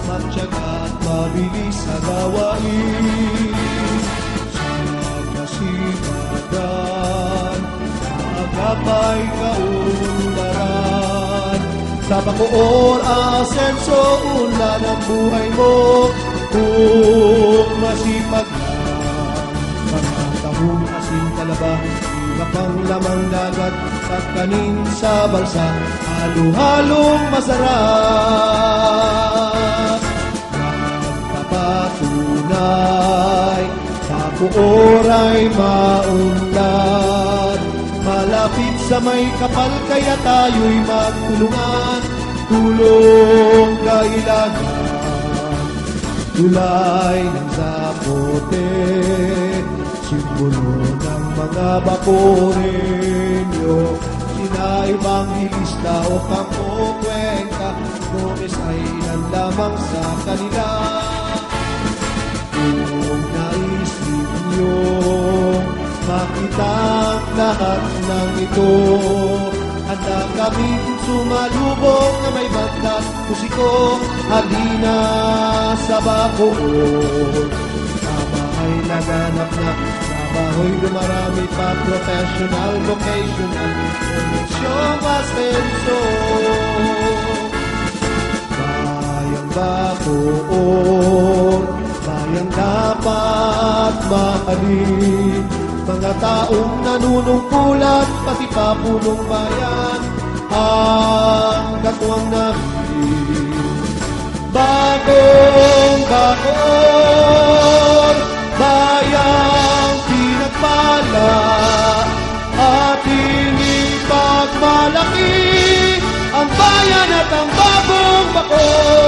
magtiyaga at mabilis sa gawain. Sa kasipagan, agapay kaunlaran. Sa Bacoor, asenso, ulan ang buhay mo. Kung masipag lang, mga tahong asin talaba, iba pang lamang dagat, pagkanin sa balsa, halo-halong masarap. Nagpapatunay, Bacoor ay maunlad. Malapit sa may kapal, kaya tayo'y magtulungan. Tulong kailangan, tulay ng Zapote, simbolo ng mga Bacoreño. Sina Evangelista o Campo Cuenca, Gomez ay ilan lamang sa kanila. Kung nais ninyong makita ang lahat ng ito, handa kaming sumalubong na may bagdat musiko. Halina sa Bacoor, trabaho'y naganap na, trabaho'y dumarami pa, professional, vocational, koneksyon, asenso. Bayang Bacoor, bayang dapat mahalin. Mga taong nanunungkulan, pati pa punong bayan, ang katuwang namin. Bagong Bacoor, bayang pinagpala, ating ipagmalaki ang bayan at ang bagong Bacoor.